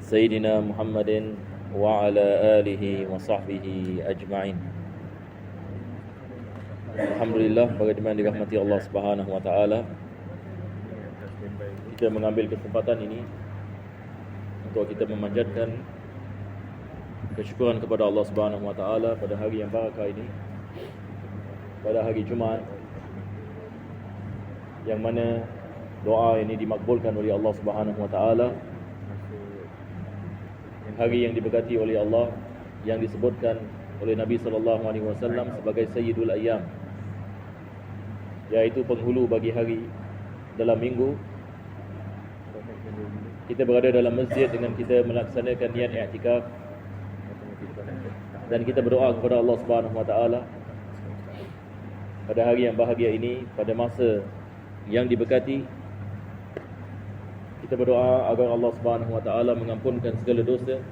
Sayyidina Muhammadin wa ala alihi wa sahbihi ajma'in. Alhamdulillah, bagaimana dirahmati Allah Subhanahu wa taala, kita mengambil kesempatan ini untuk kita memanjatkan kesyukuran kepada Allah Subhanahu wa taala pada hari yang barakah ini, pada hari Jumaat, yang mana doa ini dimakbulkan oleh Allah Subhanahu wa taala. Hari yang diberkati oleh Allah, yang disebutkan oleh Nabi sallallahu alaihi wasallam sebagai Sayyidul Ayyam, iaitu penghulu bagi hari dalam minggu. Kita berada dalam masjid dengan kita melaksanakan niat i'tikaf, dan kita berdoa kepada Allah Subhanahu wa taala pada hari yang bahagia ini, pada masa yang diberkati. Kita berdoa agar Allah Subhanahu wa taala mengampunkan segala dosa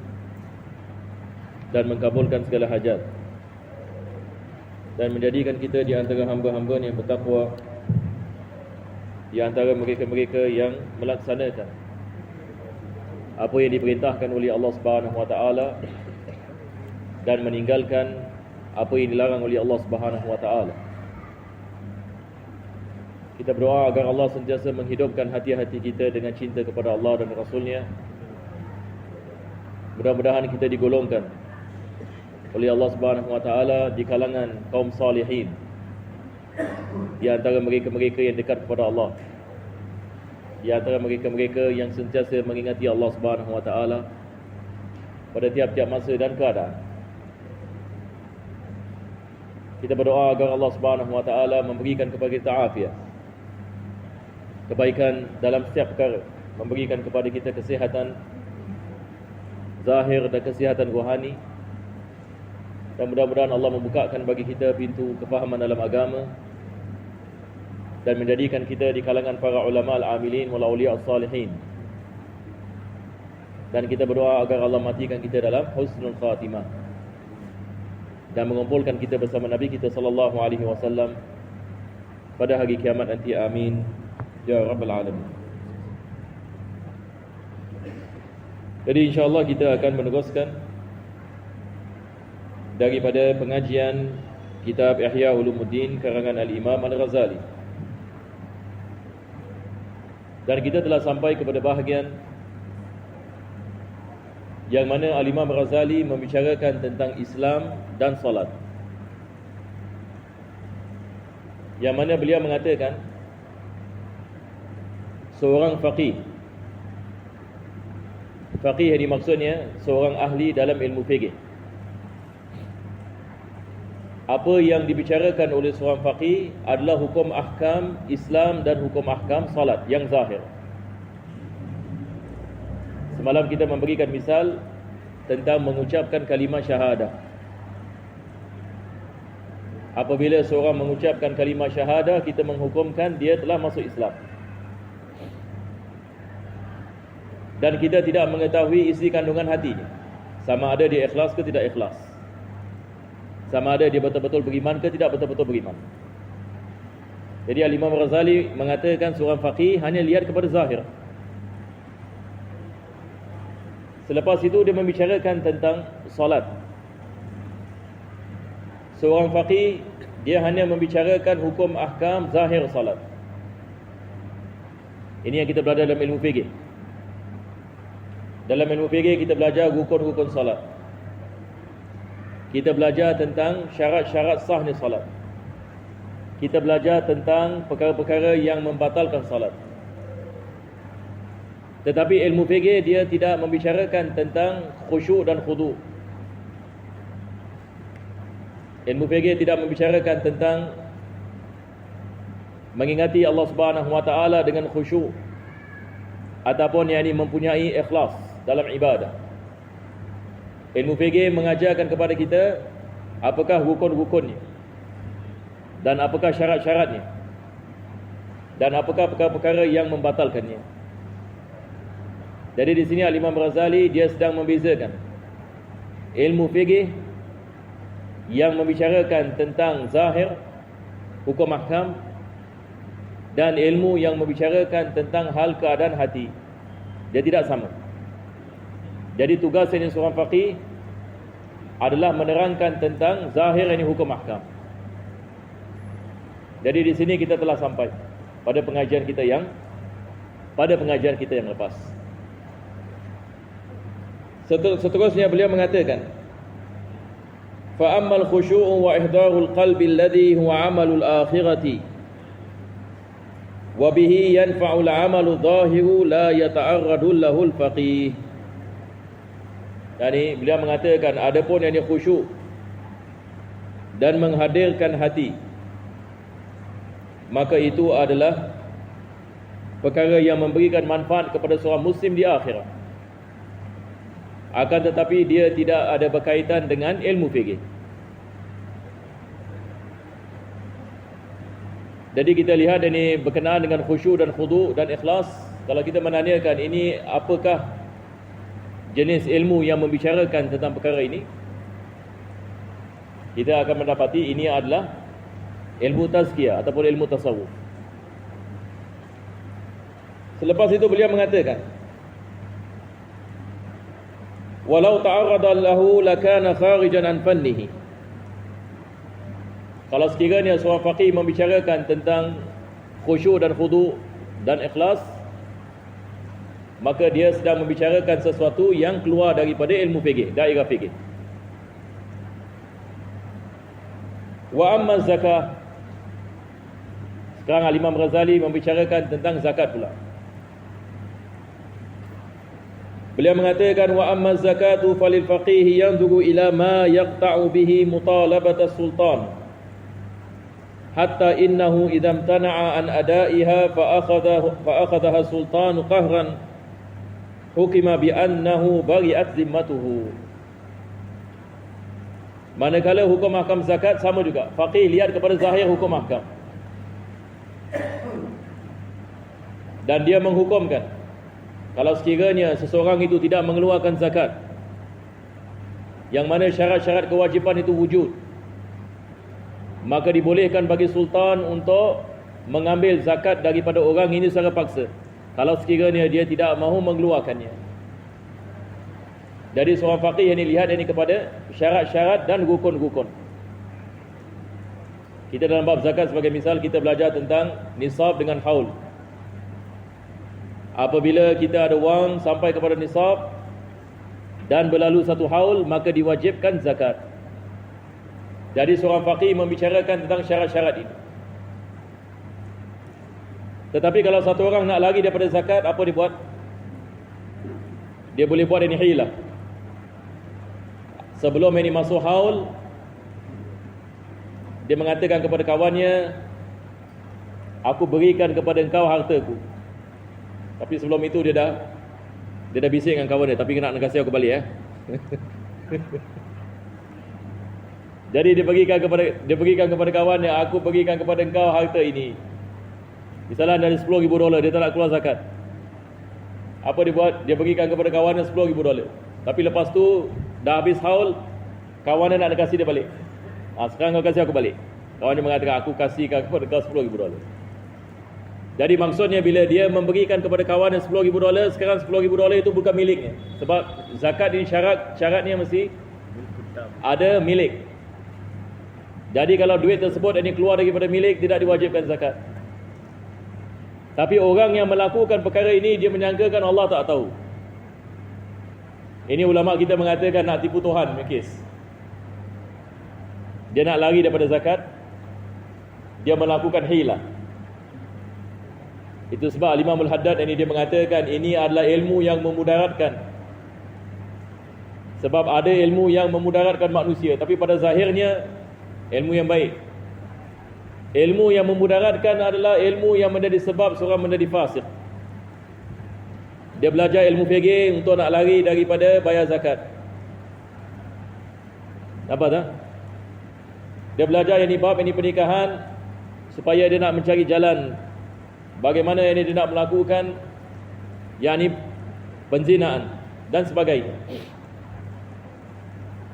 dan mengabulkan segala hajat, dan menjadikan kita di antara hamba-hamba yang bertakwa, di antara mereka-mereka yang melaksanakan apa yang diperintahkan oleh Allah Subhanahu wa taala dan meninggalkan apa yang dilarang oleh Allah Subhanahu wa taala. Kita berdoa agar Allah sentiasa menghidupkan hati-hati kita dengan cinta kepada Allah dan Rasulnya. Mudah-mudahan kita digolongkan oleh Allah Subhanahu wa taala di kalangan kaum salihin, di antara mereka-mereka yang dekat kepada Allah, di antara mereka-mereka yang sentiasa mengingati Allah Subhanahu wa taala pada tiap-tiap masa dan keadaan. Kita berdoa agar Allah Subhanahu wa taala memberikan kepada kita afiat, kebaikan dalam setiap perkara, memberikan kepada kita kesihatan zahir dan kesihatan rohani, dan mudah-mudahan Allah membukakan bagi kita pintu kefahaman dalam agama dan menjadikan kita di kalangan para ulama al-amilin wal awliya as-salihin. Dan kita berdoa agar Allah matikan kita dalam husnul khatimah dan mengumpulkan kita bersama Nabi kita sallallahu alaihi wasallam pada hari kiamat nanti. Amin ya rabbal alamin. Jadi insya-Allah kita akan meneruskan daripada pengajian kitab Ihya Ulumuddin karangan Al-Imam Al-Ghazali. Dan kita telah sampai kepada bahagian yang mana Al-Imam Al-Ghazali membicarakan tentang Islam dan salat, yang mana beliau mengatakan seorang faqih ini maksudnya seorang ahli dalam ilmu fiqh. Apa yang dibicarakan oleh seorang faqih adalah hukum ahkam Islam dan hukum ahkam salat yang zahir. Semalam kita memberikan misal tentang mengucapkan kalimah syahadah. Apabila seorang mengucapkan kalimah syahadah, kita menghukumkan dia telah masuk Islam. Dan kita tidak mengetahui isi kandungan hatinya, sama ada dia ikhlas ke tidak ikhlas, sama ada dia betul-betul beriman ke tidak betul-betul beriman. Jadi Al-Imam Ghazali mengatakan seorang faqih hanya lihat kepada zahir. Selepas itu dia membicarakan tentang solat. Seorang faqih dia hanya membicarakan hukum ahkam zahir solat. Ini yang kita belajar dalam ilmu fiqh. Dalam ilmu fiqh kita belajar rukun-rukun salat. Kita belajar tentang syarat-syarat sahnya salat. Kita belajar tentang perkara-perkara yang membatalkan salat. Tetapi ilmu fiqh dia tidak membicarakan tentang khusyuk dan khudu'. Ilmu fiqh tidak membicarakan tentang mengingati Allah Subhanahu wa taala dengan khusyuk ataupun yakni mempunyai ikhlas dalam ibadah. Ilmu fiqh mengajarkan kepada kita apakah rukun-rukunnya dan apakah syarat-syaratnya dan apakah perkara-perkara yang membatalkannya. Jadi di sini Al-Imam Ghazali dia sedang membezakan ilmu fiqh yang membicarakan tentang zahir hukum ahkam dan ilmu yang membicarakan tentang hal keadaan hati. Dia tidak sama. Jadi tugas seorang faqih adalah menerangkan tentang zahir ini hukum ahkam. Jadi di sini kita telah sampai pada pengajian kita yang lepas. Seterusnya beliau mengatakan, fa ammal khusyu' wa ihdarul qalbi alladhi huwa 'amalul akhirati wa bihi yanfa'ul 'amalu dhahiru la yata'arradu lahul faqih. Yani beliau mengatakan adapun yang khusyuk dan menghadirkan hati, maka itu adalah perkara yang memberikan manfaat kepada seorang muslim di akhirat. Akan tetapi dia tidak ada berkaitan dengan ilmu fikih. Jadi kita lihat ini berkenaan dengan khusyuk dan khudu' dan ikhlas. Kalau kita menanyakan ini apakah jenis ilmu yang membicarakan tentang perkara ini, kita akan mendapati ini adalah ilmu tazkiyah ataupun ilmu tasawuf. Selepas itu beliau mengatakan, walau ta'arrada lahu lakana kharijan an fannihi. Kalau sekiranya seorang faqih membicarakan tentang khusyuk dan khudu' dan ikhlas, maka dia sedang membicarakan sesuatu yang keluar daripada ilmu fikih, daerah fikih. Wa amma zakah. Sekarang Imam Ghazali membicarakan tentang zakat pula. Beliau mengatakan, wa amma zakatu falil faqih yanzuru ila ma yaqta'u bihi mutalabata sultan, hatta innahu idam tana'a an ada'iha fa akhadaha sultanu qahran hukima bi annahu bari'at zimmatuhu. Manakala hukum ahkam zakat sama juga, faqih lihat kepada zahir hukum ahkam dan dia menghukumkan kalau sekiranya seseorang itu tidak mengeluarkan zakat, yang mana syarat-syarat kewajipan itu wujud, maka dibolehkan bagi sultan untuk mengambil zakat daripada orang ini secara paksa, kalau sekiranya dia tidak mahu mengeluarkannya. Jadi seorang faqih yang dilihat ini kepada syarat-syarat dan rukun-rukun. Kita dalam bab zakat sebagai misal, kita belajar tentang nisab dengan haul. Apabila kita ada wang sampai kepada nisab dan berlalu satu haul, maka diwajibkan zakat. Jadi seorang faqih membicarakan tentang syarat-syarat ini. Tetapi kalau satu orang nak lari daripada zakat, apa dia buat? Dia boleh buat ini hilah. Sebelum ini masuk haul, dia mengatakan kepada kawannya, aku berikan kepada engkau hartaku. Tapi sebelum itu dia dah bising dengan kawan dia, tapi nak kasih aku balik Jadi dia berikan kepada kawannya, aku berikan kepada engkau harta ini. Misalnya dari $10,000, dia tak nak keluar zakat. Apa dia buat? Dia berikan kepada kawannya $10,000. Tapi lepas tu dah habis haul, kawannya nak kasih dia balik. Sekarang kau kasih aku balik. Kawan dia mengatakan, aku kasihkan kepada kau $10,000. Jadi maksudnya bila dia memberikan kepada kawan yang $10,000, sekarang $10,000 itu bukan miliknya. Sebab zakat ini syaratnya mesti ada milik. Jadi kalau duit tersebut ini keluar daripada milik, tidak diwajibkan zakat. Tapi orang yang melakukan perkara ini, dia menyangkakan Allah tak tahu. Ini ulama kita mengatakan nak tipu Tuhan, mikis. Dia nak lari daripada zakat, dia melakukan hilah. Itu sebab Imam Al-Haddad ini dia mengatakan ini adalah ilmu yang memudaratkan. Sebab ada ilmu yang memudaratkan manusia, tapi pada zahirnya ilmu yang baik. Ilmu yang memudaratkan adalah ilmu yang menjadi sebab seorang menjadi fasik. Dia belajar ilmu fikih untuk nak lari daripada bayar zakat. Apa tak? Dia belajar yang ni bab ini pernikahan supaya dia nak mencari jalan bagaimana ini dia nak melakukan yakni penzinaan dan sebagainya.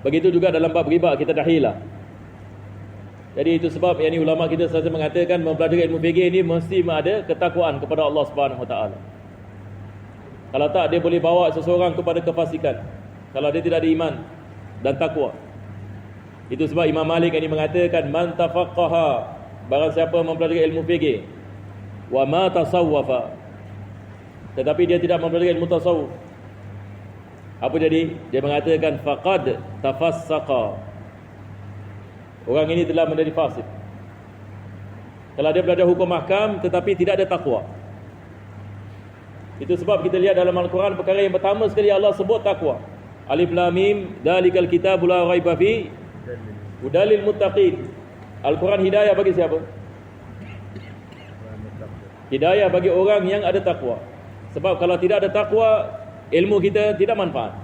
Begitu juga dalam bab riba kita dah hilah. Jadi itu sebab yakni ulama kita selalu mengatakan mempelajari ilmu fikih ini mesti ada ketakwaan kepada Allah Subhanahu Wa Taala. Kalau tak, dia boleh bawa seseorang kepada kefasikan kalau dia tidak ada iman dan takwa. Itu sebab Imam Malik ini mengatakan, man tafaqqaha, barang siapa mempelajari ilmu fikih, wa ma tasawwafa, tetapi dia tidak mempelajari ilmu tasawuf, apa jadi? Dia mengatakan faqad tafassaqa, orang ini telah menjadi fasik. Kalau dia belajar hukum ahkam tetapi tidak ada takwa. Itu sebab kita lihat dalam Al-Quran perkara yang pertama sekali Allah sebut takwa. Alif Lam Mim, dzalikal kitabul la raiba fi hudalil muttaqin. Al-Quran hidayah bagi siapa? Hidayah bagi orang yang ada takwa. Sebab kalau tidak ada takwa, ilmu kita tidak manfaat.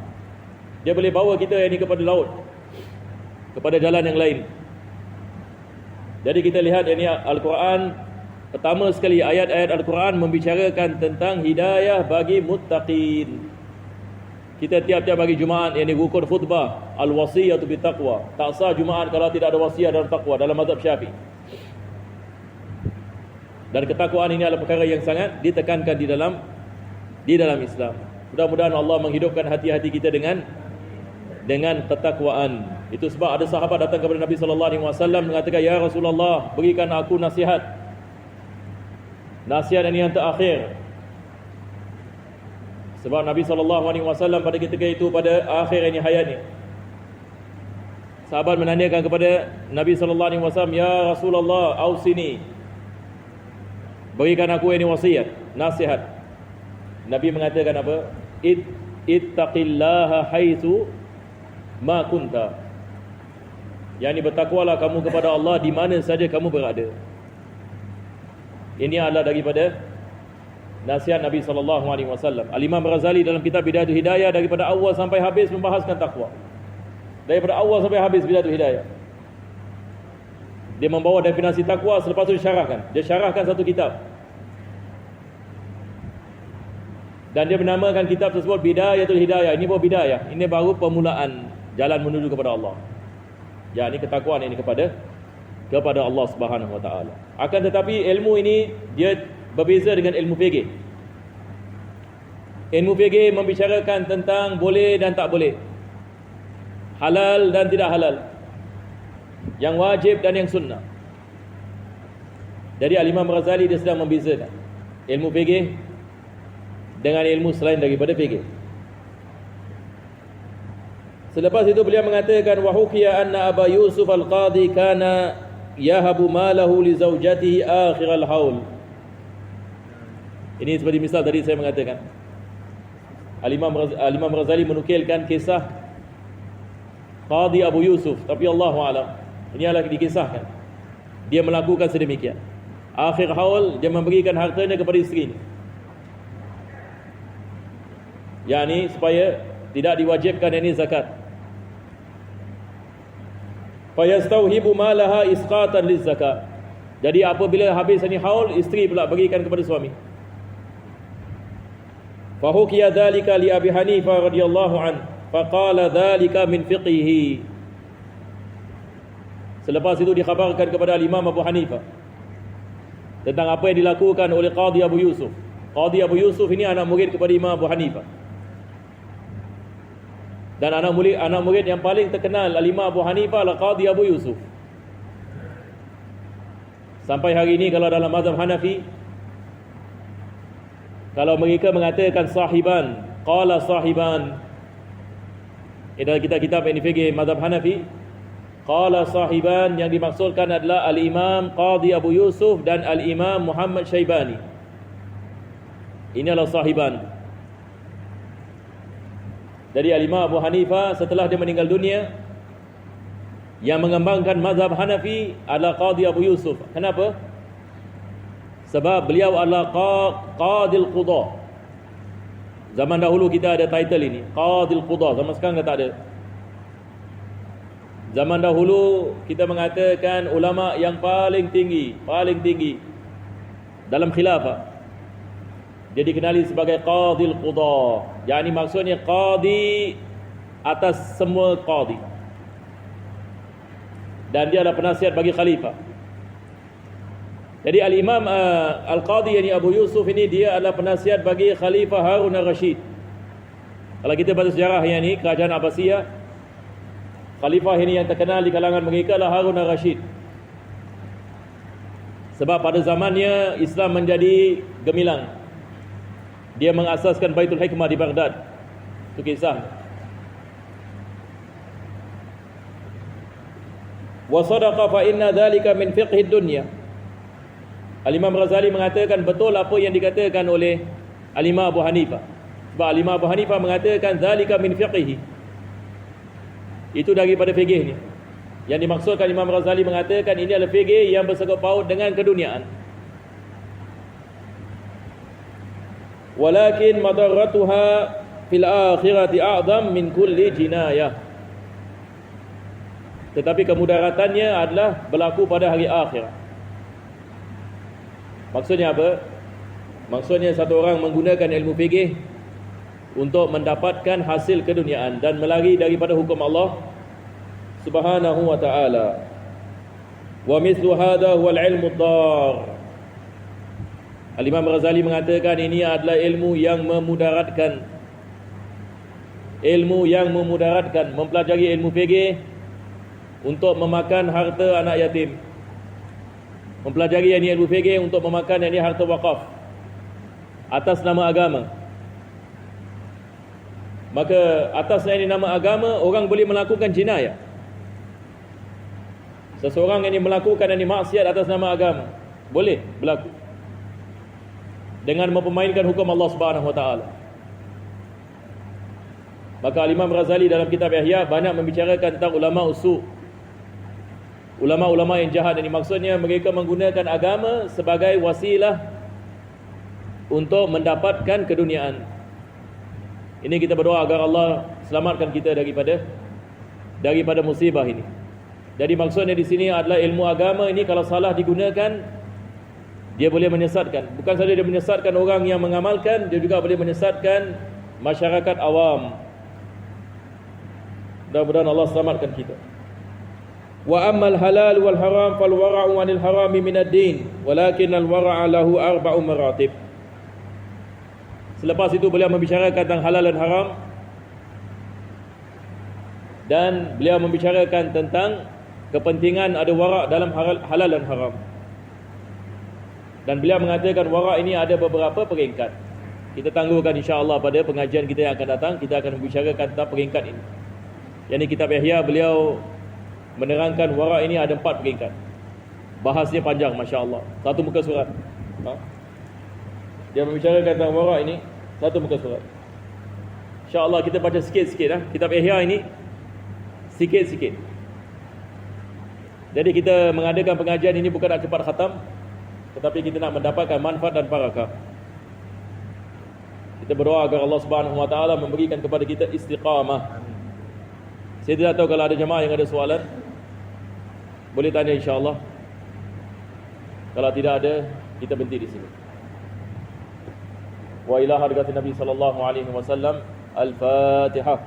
Dia boleh bawa kita ini kepada laut, kepada jalan yang lain. Jadi kita lihat ini Al-Quran, pertama sekali ayat-ayat Al-Quran membicarakan tentang hidayah bagi muttaqin. Kita tiap-tiap bagi Jumaat yang rukun khutbah, al-wasiyatu bittaqwa. Tak sah Jumaat kalau tidak ada wasiat dalam takwa dalam mazhab Syafi'i. Dan ketakwaan ini adalah perkara yang sangat ditekankan di dalam Islam. Mudah-mudahan Allah menghidupkan hati-hati kita dengan ketakwaan. Itu sebab ada sahabat datang kepada Nabi sallallahu alaihi wasallam mengatakan, "Ya Rasulullah, berikan aku nasihat. Nasihat ini yang terakhir." Sebab Nabi sallallahu alaihi wasallam pada ketika itu, pada akhir ini hayatnya, sahabat menanyakan kepada Nabi sallallahu alaihi wasallam, "Ya Rasulullah, ausini." Berikan aku ini wasiat, nasihat. Nabi mengatakan apa? Ittaqillaha haitsu ma kunta. Yani bertakwalah kamu kepada Allah di mana saja kamu berada. Ini adalah daripada nasihat Nabi sallallahu alaihi wasallam. Al-Imam Razali dalam kitab Bidayatul Hidayah daripada awal sampai habis membahaskan takwa. Daripada awal sampai habis Bidayatul Hidayah. Dia membawa definisi takwa, selepas itu dia syarahkan satu kitab. Dan dia menamakan kitab tersebut Bidayatul Hidayah. Ini baru bidayah, ini baru permulaan jalan menuju kepada Allah. Ya, ini ketakwaan ini kepada Allah Subhanahu wa taala. Akan tetapi ilmu ini dia berbeza dengan ilmu fikih. Ilmu fikih membicarakan tentang boleh dan tak boleh, halal dan tidak halal, yang wajib dan yang sunnah. Jadi Al-Imam Razali dia sedang membezakan ilmu fikih dengan ilmu selain daripada fikih. Selepas itu beliau mengatakan, wa hukiya anna Aba Yusuf al-Qadhi kana yahabu malahu li zawjatihi akhir al-haul. Ini seperti misal tadi saya mengatakan, Al-Imam Razali menukilkan kisah Qadhi Abu Yusuf, tapi Allahu a'lam, ini adalah dikisahkan dia melakukan sedemikian. Akhir haul dia memberikan hartanya kepada isterinya, yakni supaya tidak diwajibkan ini zakat. Fayastauhibu malaha isqatan lizakat. Jadi apabila habis ini haul, isteri pula berikan kepada suami. Fahukiya dzalika li Abi Hanifah radhiyallahu an, faqala dzalika min fiqhihi. Selepas itu dikhabarkan kepada Imam Abu Hanifah tentang apa yang dilakukan oleh Qadhi Abu Yusuf. Qadhi Abu Yusuf ini anak murid kepada Imam Abu Hanifah. Dan anak murid yang paling terkenal Al-Imam Abu Hanifah adalah Qadhi Abu Yusuf. Sampai hari ini kalau dalam mazhab Hanafi, kalau mereka mengatakan sahiban, qala sahiban, dalam kitab-kitab yang fikih mazhab Hanafi, qala sahiban yang dimaksudkan adalah Al-Imam Qadhi Abu Yusuf dan Al-Imam Muhammad Syaibani. Ini adalah sahiban. Jadi Al-Imam Abu Hanifah setelah dia meninggal dunia, yang mengembangkan mazhab Hanafi adalah Qadhi Abu Yusuf. Kenapa? Sebab beliau adalah Qadil Qudah. Zaman dahulu kita ada title ini, Qadil Qudah. Zaman sekarang tak ada. Zaman dahulu kita mengatakan ulama yang paling tinggi dalam khilafah, dia dikenali sebagai Qadil Qudah. Yang ini maksudnya qadi atas semua qadi. Dan dia adalah penasihat bagi khalifah. Jadi Al-Imam Al-Qadhi yani Abu Yusuf ini dia adalah penasihat bagi Khalifah Harun Ar-Rasyid. Kalau kita baca sejarah yang ini, kerajaan Abbasiyah, Khalifah ini yang terkenal di kalangan mereka adalah Harun Ar-Rasyid. Sebab pada zamannya Islam menjadi gemilang. Dia mengasaskan Baitul Hikmah di Baghdad. Itu kisah. Wa sadaqa fa inna dhalika min fiqhid dunya. Al-Imam Ghazali mengatakan betul apa yang dikatakan oleh Al-Imam Abu Hanifah. Sebab Al-Imam Abu Hanifah mengatakan zalika min fiqhi. Itu daripada fikih ni. Yang dimaksudkan Imam Ghazali mengatakan ini adalah fikih yang bersangkut paut dengan keduniaan. Walakin madarratuha fil akhirati a'zam min kulli jinayah. Tetapi kemudaratannya adalah berlaku pada hari akhirat. Maksudnya apa? Maksudnya satu orang menggunakan ilmu fikih untuk mendapatkan hasil keduniaan dan melari daripada hukum Allah Subhanahu wa ta'ala. Wa mithlu hadha huwa al-ilmu ad-dar. Al-Imam Ghazali mengatakan ini adalah ilmu yang memudaratkan. Ilmu yang memudaratkan, mempelajari ilmu fikih untuk memakan harta anak yatim. Mempelajari yang ilmu fikih untuk memakan yang harta wakaf atas nama agama. Maka atas nama agama orang boleh melakukan jinayah. Seseorang yang melakukan yang maksiat atas nama agama boleh berlaku dengan mempermainkan hukum Allah Subhanahu wa taala. Maka Imam Ghazali dalam kitab Ihya banyak membicarakan tentang ulama usul. Ulama-ulama yang jahat ini maksudnya mereka menggunakan agama sebagai wasilah untuk mendapatkan keduniaan. Ini kita berdoa agar Allah selamatkan kita daripada musibah ini. Jadi maksudnya di sini adalah ilmu agama ini kalau salah digunakan dia boleh menyesatkan. Bukan saja dia menyesatkan orang yang mengamalkan, dia juga boleh menyesatkan masyarakat awam. Mudah-mudahan Allah selamatkan kita. Wa ammal halal wal haram fal wara'u 'anil harami min ad-din walakin al wara'a lahu arba'u maratib. Selepas itu beliau membicarakan tentang halal dan haram dan beliau membicarakan tentang kepentingan ada wara' dalam halal dan haram. Dan beliau mengatakan wara' ini ada beberapa peringkat. Kita tangguhkan insya-Allah pada pengajian kita yang akan datang kita akan membicarakan tentang peringkat ini. Yang ini kitab Ihya beliau menerangkan wara' ini ada 4 peringkat. Bahasnya panjang masya-Allah. Satu muka surat. Dia membicarakan tentang wara' ini satu muka surat. Insya-Allah kita baca sikit-sikit kitab Ihya ini sikit-sikit. Jadi kita mengadakan pengajian ini bukan nak cepat khatam, tetapi kita nak mendapatkan manfaat dan barakah. Kita berdoa agar Allah Subhanahu wa taala memberikan kepada kita istiqamah. Saya tidak tahu kalau ada jemaah yang ada soalan, boleh tanya insya-Allah. Kalau tidak ada, kita berhenti di sini. Wa ila hadratin Nabi sallallahu alaihi wasallam. Al-Fatihah.